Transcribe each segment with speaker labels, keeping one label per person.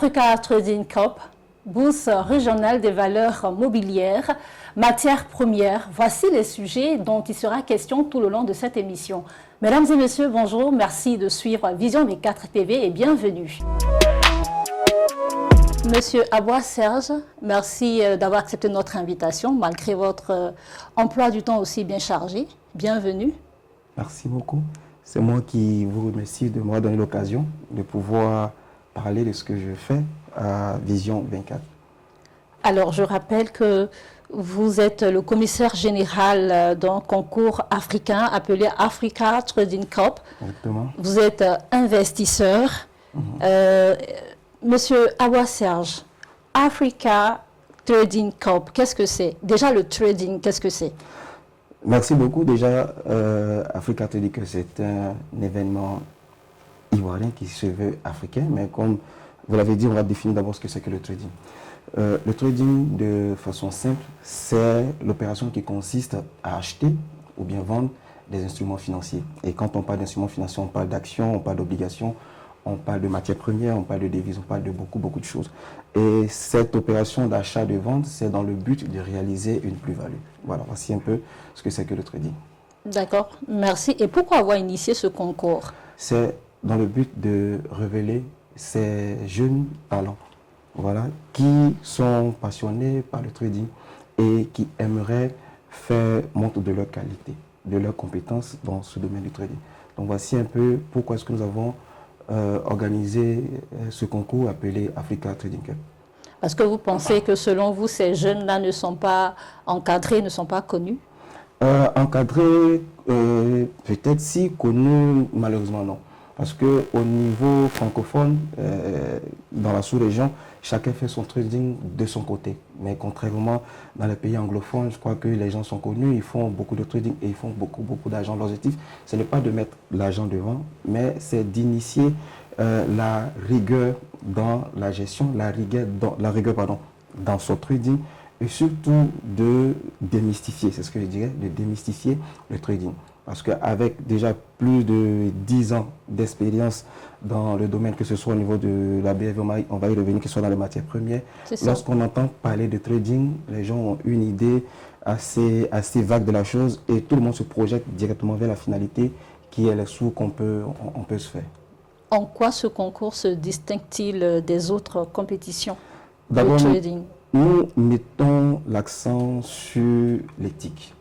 Speaker 1: Africa Trading Corp, bourse régionale des valeurs mobilières, matières premières. Voici les sujets dont il sera question tout le long de cette émission. Mesdames et messieurs, bonjour. Merci de suivre Vision V4 TV et bienvenue. Monsieur Aboua Serge, merci d'avoir accepté notre invitation malgré votre emploi du temps aussi bien chargé. Bienvenue.
Speaker 2: Merci beaucoup. C'est moi qui vous remercie de m'avoir donné l'occasion de pouvoir parler de ce que je fais à Vision 24.
Speaker 1: Alors, je rappelle que vous êtes le commissaire général d'un concours africain appelé Africa Trading Corp.
Speaker 2: Exactement.
Speaker 1: Vous êtes investisseur. Monsieur Aboua Serge, Africa Trading Corp, qu'est-ce que c'est? Déjà, le trading, qu'est-ce que c'est?
Speaker 2: Merci beaucoup. Déjà, Africa Trading Corp, c'est un événement ivoirien qui se veut africain, mais comme vous l'avez dit, on va définir d'abord ce que c'est que le trading. Le trading, de façon simple, c'est l'opération qui consiste à acheter ou bien vendre des instruments financiers. Et quand on parle d'instruments financiers, on parle d'actions, on parle d'obligations, on parle de matières premières, on parle de devises, on parle de beaucoup de choses. Et cette opération d'achat de vente, c'est dans le but de réaliser une plus-value. Voilà, voici un peu ce que c'est que le trading.
Speaker 1: D'accord, merci. Et pourquoi avoir initié ce concours?
Speaker 2: C'est dans le but de révéler ces jeunes talents, voilà, qui sont passionnés par le trading et qui aimeraient faire montre de leur qualité, de leurs compétences dans ce domaine du trading. Donc voici un peu pourquoi est-ce que nous avons organisé ce concours appelé Africa Trading Cup.
Speaker 1: Parce que vous pensez que selon vous, ces jeunes-là ne sont pas encadrés, ne sont pas connus?
Speaker 2: Encadrés, peut-être si, connus, malheureusement non. Parce qu'au niveau francophone, dans la sous-région, chacun fait son trading de son côté. Mais contrairement dans les pays anglophones, je crois que les gens sont connus, ils font beaucoup de trading et ils font beaucoup d'argent. L'objectif, ce n'est pas de mettre l'argent devant, mais c'est d'initier la rigueur dans la gestion, la rigueur dans son trading et surtout de démystifier, c'est ce que je dirais, de démystifier le trading. Parce qu'avec déjà plus de 10 ans d'expérience dans le domaine, que ce soit au niveau de la BFV, on va y revenir, que ce soit dans les matières premières, lorsqu'on entend parler de trading, les gens ont une idée assez vague de la chose et tout le monde se projette directement vers la finalité qui est les sous qu'on peut se faire.
Speaker 1: En quoi ce concours se distingue-t-il des autres compétitions de
Speaker 2: D'abord,
Speaker 1: trading?
Speaker 2: nous mettons l'accent sur l'éthique.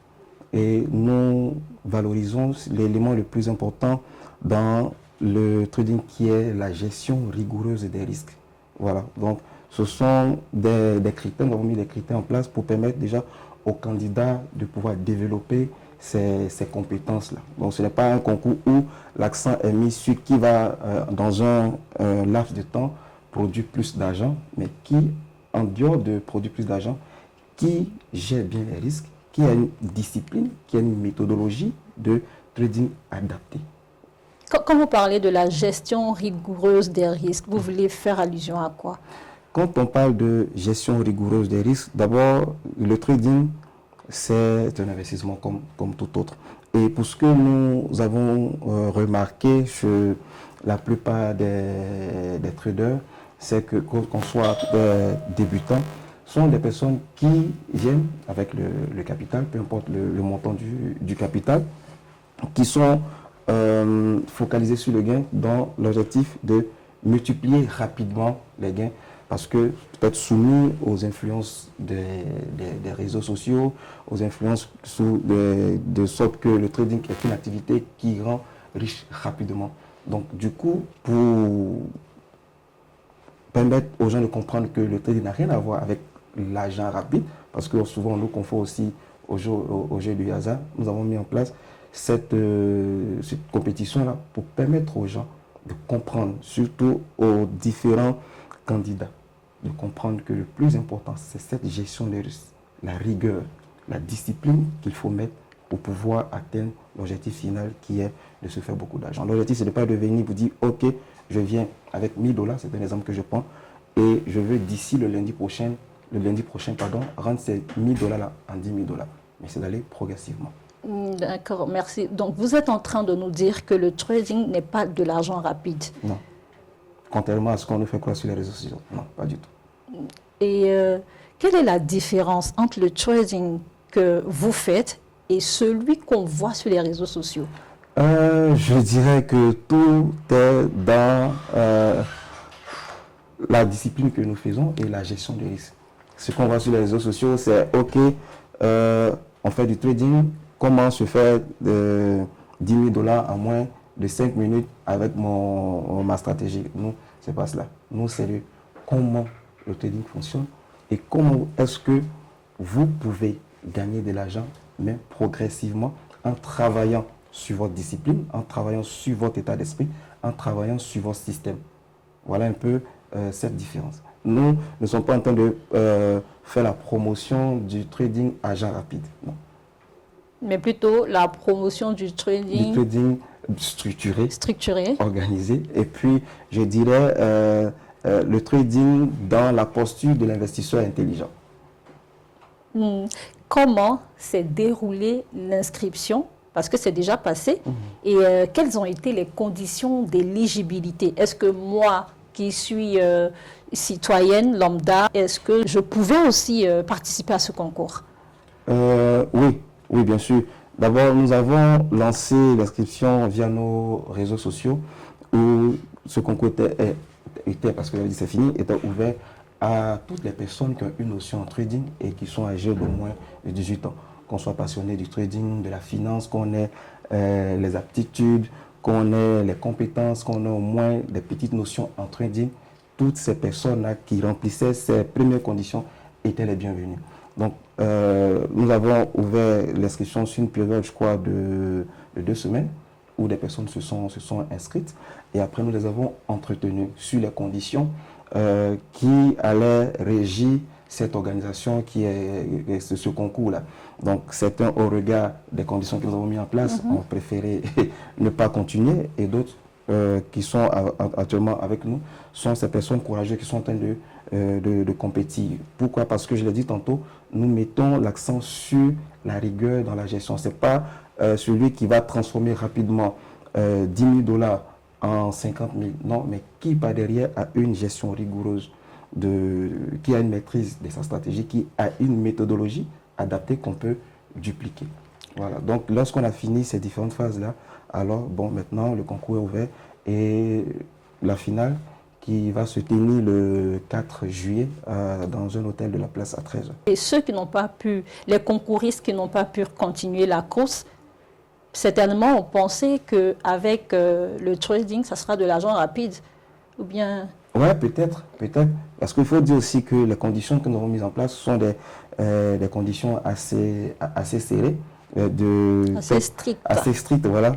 Speaker 2: Et nous valorisons l'élément le plus important dans le trading qui est la gestion rigoureuse des risques. Voilà, donc ce sont des critères, nous avons mis des critères en place pour permettre déjà aux candidats de pouvoir développer ces compétences-là. Donc ce n'est pas un concours où l'accent est mis sur qui va dans un laps de temps produire plus d'argent, mais qui, en dehors de produire plus d'argent, qui gère bien les risques, qui a une discipline, qui a une méthodologie de trading adaptée.
Speaker 1: Quand vous parlez de la gestion rigoureuse des risques, vous voulez faire allusion à quoi?
Speaker 2: Quand on parle de gestion rigoureuse des risques, d'abord, le trading, c'est un investissement comme tout autre. Et pour ce que nous avons remarqué chez la plupart des traders, c'est que qu'on soit débutant, sont des personnes qui viennent avec le capital, peu importe le montant du capital, qui sont focalisés sur le gain dans l'objectif de multiplier rapidement les gains parce que peut-être soumis aux influences des réseaux sociaux, aux influences de sorte que le trading est une activité qui rend riche rapidement. Donc du coup, pour permettre aux gens de comprendre que le trading n'a rien à voir avec l'argent rapide, parce que souvent on nous confond aussi au jeu du hasard. Nous avons mis en place cette compétition-là pour permettre aux gens de comprendre, surtout aux différents candidats, de comprendre que le plus important, c'est cette gestion des risques, la rigueur, la discipline qu'il faut mettre pour pouvoir atteindre l'objectif final qui est de se faire beaucoup d'argent. L'objectif, ce n'est pas de venir vous dire, ok, je viens avec 1 000 $, c'est un exemple que je prends, et je veux d'ici le lundi prochain, rendre ces 1 000 $ là en 10 000 $. Mais c'est d'aller progressivement.
Speaker 1: D'accord, merci. Donc vous êtes en train de nous dire que le trading n'est pas de l'argent rapide.
Speaker 2: Non. contrairement à ce qu'on nous fait croire sur les réseaux sociaux. Non, pas du tout.
Speaker 1: Et quelle est la différence entre le trading que vous faites et celui qu'on voit sur les réseaux sociaux?
Speaker 2: Je dirais que tout est dans la discipline que nous faisons et la gestion des risques. Ce qu'on voit sur les réseaux sociaux, c'est OK, on fait du trading, comment se faire 10 000 dollars en moins de 5 minutes avec ma stratégie. Nous, c'est pas cela. Nous, c'est comment le trading fonctionne et comment est-ce que vous pouvez gagner de l'argent, mais progressivement, en travaillant sur votre discipline, en travaillant sur votre état d'esprit, en travaillant sur votre système. Voilà un peu cette différence. Nous ne sommes pas en train de faire la promotion du trading agent rapide. Non.
Speaker 1: Mais plutôt la promotion du trading
Speaker 2: structuré, organisé. Et puis, je dirais le trading dans la posture de l'investisseur intelligent.
Speaker 1: Comment s'est déroulée l'inscription? Parce que c'est déjà passé. Et quelles ont été les conditions d'éligibilité? Est-ce que moi, qui suis citoyenne lambda, est-ce que je pouvais aussi participer à ce concours?
Speaker 2: Oui, bien sûr. D'abord, nous avons lancé l'inscription via nos réseaux sociaux où ce concours était parce que c'est fini, était ouvert à toutes les personnes qui ont une notion en trading et qui sont âgées d'au moins de 18 ans. Qu'on soit passionné du trading, de la finance, qu'on ait les aptitudes, qu'on ait les compétences, qu'on ait au moins des petites notions en trading, toutes ces personnes-là qui remplissaient ces premières conditions étaient les bienvenues. Donc, nous avons ouvert l'inscription sur une période, je crois, de 2 semaines, où des personnes se sont inscrites. Et après, nous les avons entretenues sur les conditions qui allaient régir cette organisation qui est ce concours-là. Donc, certains, au regard des conditions que nous avons mis en place, ont préféré ne pas continuer, et d'autres qui sont actuellement avec nous sont ces personnes courageuses qui sont en train de compétir. Pourquoi? Parce que je l'ai dit tantôt, nous mettons l'accent sur la rigueur dans la gestion. Ce n'est pas celui qui va transformer rapidement 10 000 dollars en 50 000. Non, mais qui par derrière a une gestion rigoureuse, qui a une maîtrise de sa stratégie, qui a une méthodologie adaptée qu'on peut dupliquer. Voilà. Donc, lorsqu'on a fini ces différentes phases-là, alors, bon, maintenant, le concours est ouvert et la finale qui va se tenir le 4 juillet dans un hôtel de la place à 13h.
Speaker 1: Et ceux qui n'ont pas pu, les concouristes qui n'ont pas pu continuer la course, certainement ont pensé qu'avec le trading, ça sera de l'argent rapide, ou bien...
Speaker 2: Oui, peut-être. Parce qu'il faut dire aussi que les conditions que nous avons mises en place sont des conditions assez serrées.
Speaker 1: Assez strictes,
Speaker 2: voilà,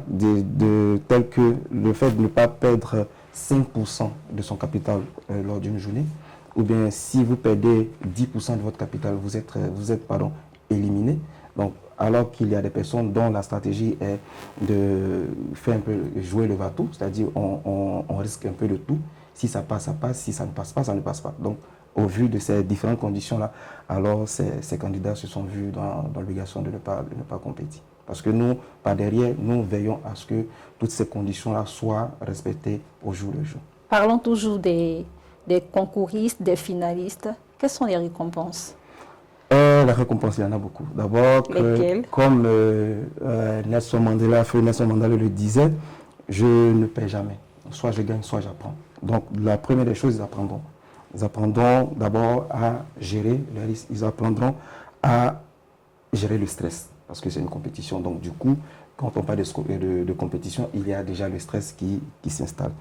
Speaker 2: tel que le fait de ne pas perdre 5% de son capital lors d'une journée, ou bien si vous perdez 10% de votre capital, vous êtes éliminé. Donc, alors qu'il y a des personnes dont la stratégie est de faire un peu jouer le va-tout, c'est-à-dire on risque un peu de tout. Si ça passe, ça passe. Si ça ne passe pas, ça ne passe pas. Donc, au vu de ces différentes conditions-là, alors ces candidats se sont vus dans l'obligation de ne pas compétir. Parce que nous, par derrière, nous veillons à ce que toutes ces conditions-là soient respectées au jour le jour.
Speaker 1: Parlons toujours des concouristes, des finalistes. Quelles sont les récompenses?
Speaker 2: Les récompenses, il y en a beaucoup. D'abord, comme Nelson Mandela le disait, je ne paie jamais. Soit je gagne, soit j'apprends. Donc, la première des choses, ils apprendront. Ils apprendront d'abord à gérer les risques. Ils apprendront à gérer le stress. Parce que c'est une compétition. Donc, du coup, quand on parle de compétition, il y a déjà le stress qui s'installe.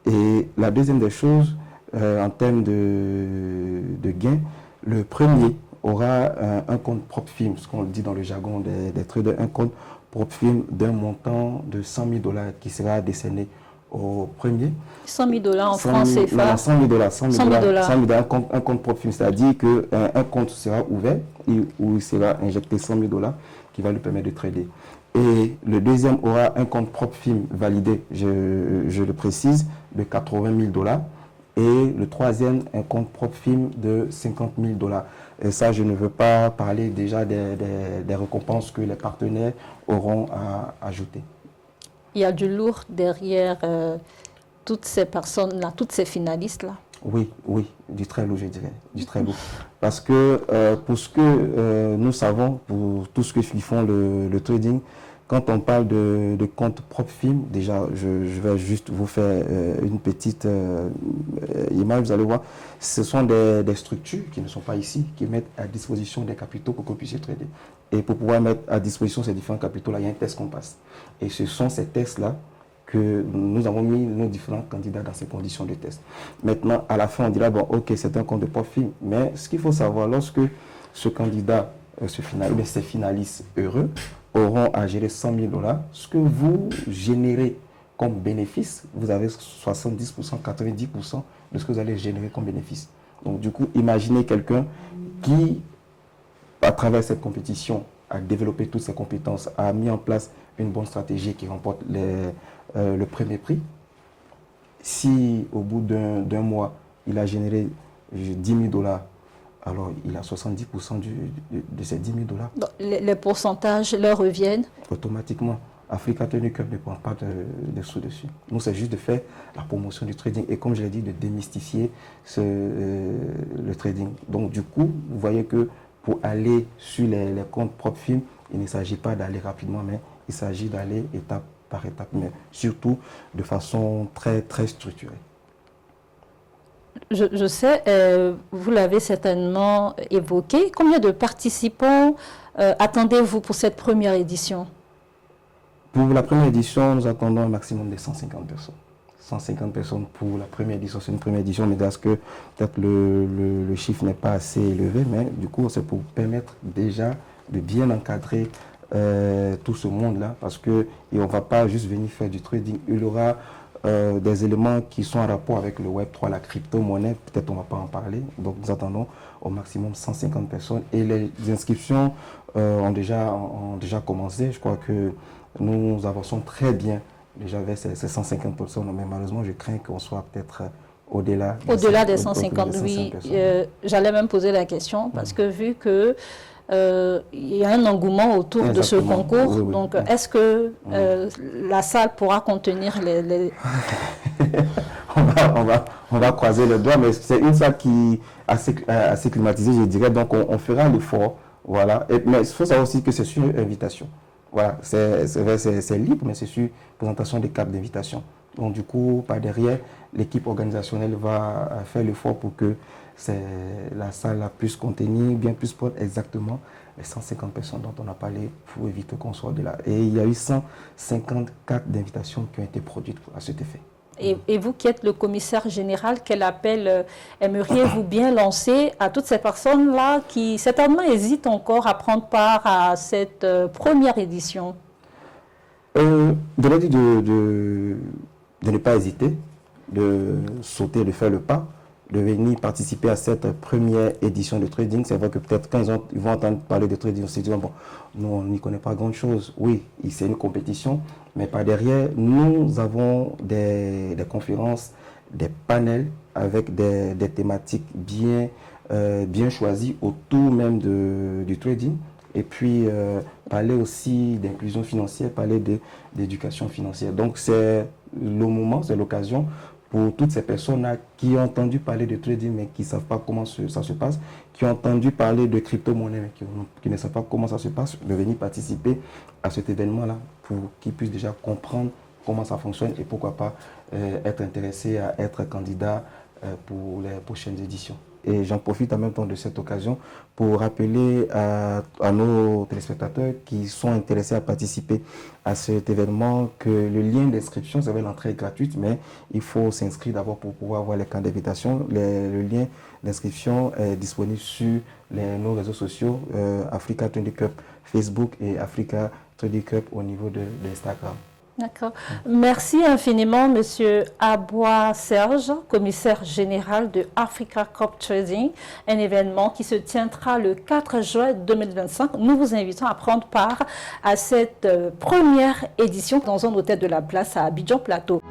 Speaker 2: Et la deuxième des choses, en termes de gains, le premier aura un compte propre firme, ce qu'on dit dans le jargon des traders, un compte propre firme d'un montant de 100 000 dollars qui sera décerné au premier.
Speaker 1: 100 000 dollars en francs CFA.
Speaker 2: Non, 100 000 dollars. 100 000 dollars, un compte propre firme, c'est-à-dire qu'un compte sera ouvert où il sera injecté 100 000 dollars qui va lui permettre de trader. Et le deuxième aura un compte propre firme validé, je le précise, de 80 000 dollars. Et le troisième, un compte propre firme de 50 000 dollars. Et ça, je ne veux pas parler déjà des récompenses que les partenaires auront à ajouter.
Speaker 1: Il y a du lourd derrière toutes ces personnes-là, toutes ces finalistes-là?
Speaker 2: Oui, oui, du très lourd, je dirais, du très lourd. Parce que pour ce que nous savons, pour tout ce que font le trading, quand on parle de compte propre film, déjà, je vais juste vous faire une petite image, vous allez voir, ce sont des structures qui ne sont pas ici, qui mettent à disposition des capitaux pour que vous puissiez trader. Et pour pouvoir mettre à disposition ces différents capitaux-là, il y a un test qu'on passe. Et ce sont ces tests-là que nous avons mis nos différents candidats dans ces conditions de test. Maintenant, à la fin, on dira, bon, ok, c'est un compte de propre film, mais ce qu'il faut savoir, lorsque ce candidat ces finalistes heureux auront à gérer 100 000 $, ce que vous générez comme bénéfice, vous avez 70%, 90% de ce que vous allez générer comme bénéfice. Donc, du coup, imaginez quelqu'un qui, à travers cette compétition, a développé toutes ses compétences, a mis en place une bonne stratégie qui remporte le premier prix. Si au bout d'un mois, il a généré 10 000 $, alors il a 70% de ces 10 000 $.
Speaker 1: Donc, les pourcentages leur reviennent
Speaker 2: automatiquement. Africa Trading Cup ne prend pas de sous dessus. Nous, c'est juste de faire la promotion du trading et, comme je l'ai dit, de démystifier le trading. Donc, du coup, vous voyez que pour aller sur les comptes propres films, il ne s'agit pas d'aller rapidement, mais il s'agit d'aller étape par étape, mais surtout de façon très, très structurée.
Speaker 1: Je sais, vous l'avez certainement évoqué. Combien de participants attendez-vous pour cette première édition?
Speaker 2: Pour la première édition, nous attendons un maximum de 150 personnes. 150 personnes pour la première édition. C'est une première édition, mais parce que peut-être le chiffre n'est pas assez élevé, mais du coup, c'est pour permettre déjà de bien encadrer tout ce monde-là, parce qu'on ne va pas juste venir faire du trading. Il y aura des éléments qui sont en rapport avec le Web3, la crypto-monnaie, peut-être on ne va pas en parler. Donc nous attendons au maximum 150 personnes et les inscriptions ont déjà commencé. Je crois que nous avançons très bien déjà vers ces 150 personnes, mais malheureusement je crains qu'on soit peut-être au-delà
Speaker 1: des 150, oui. J'allais même poser la question parce que vu que il y a un engouement autour de ce concours. Oui, oui. Donc, est-ce que la salle pourra contenir les...
Speaker 2: on va croiser les doigts, mais c'est une salle qui est assez climatisée, je dirais. Donc, on fera l'effort. Voilà. Mais il faut savoir aussi que c'est sur invitation. Voilà. C'est libre, mais c'est sur présentation des cartes d'invitation. Donc, du coup, par derrière, l'équipe organisationnelle va faire l'effort pour que la salle la plus contenue, bien plus propre, exactement les 150 personnes dont on a parlé pour éviter qu'on soit de là. Et il y a eu 154 d'invitations qui ont été produites à cet effet.
Speaker 1: Et vous qui êtes le commissaire général, quel appel aimeriez-vous bien lancer à toutes ces personnes-là qui certainement hésitent encore à prendre part à cette première édition?
Speaker 2: De ne pas hésiter, de sauter, de faire le pas, de venir participer à cette première édition de trading. C'est vrai que peut-être quand ils vont entendre parler de trading, ils se disent, bon, nous, on n'y connaît pas grand-chose. Oui, c'est une compétition, mais par derrière, nous avons des conférences, des panels avec des thématiques bien choisies autour même du trading. Et puis, parler aussi d'inclusion financière, parler d'éducation financière. Donc, c'est le moment, c'est l'occasion pour toutes ces personnes-là qui ont entendu parler de trading mais qui ne savent pas comment ça se passe, qui ont entendu parler de crypto-monnaie mais qui ne savent pas comment ça se passe, de venir participer à cet événement-là pour qu'ils puissent déjà comprendre comment ça fonctionne et pourquoi pas être intéressés à être candidat pour les prochaines éditions. Et j'en profite en même temps de cette occasion pour rappeler à nos téléspectateurs qui sont intéressés à participer à cet événement que le lien d'inscription, c'est vrai, l'entrée est gratuite, mais il faut s'inscrire d'abord pour pouvoir avoir les cartes d'invitation. Le lien d'inscription est disponible sur nos réseaux sociaux, Africa Trading Cup Facebook et Africa Trading Cup au niveau de l'Instagram.
Speaker 1: D'accord. Merci infiniment, Monsieur Aboua Serge, commissaire général de Africa Cup Trading, un événement qui se tiendra le 4 juin 2025. Nous vous invitons à prendre part à cette première édition dans un hôtel de la place à Abidjan Plateau.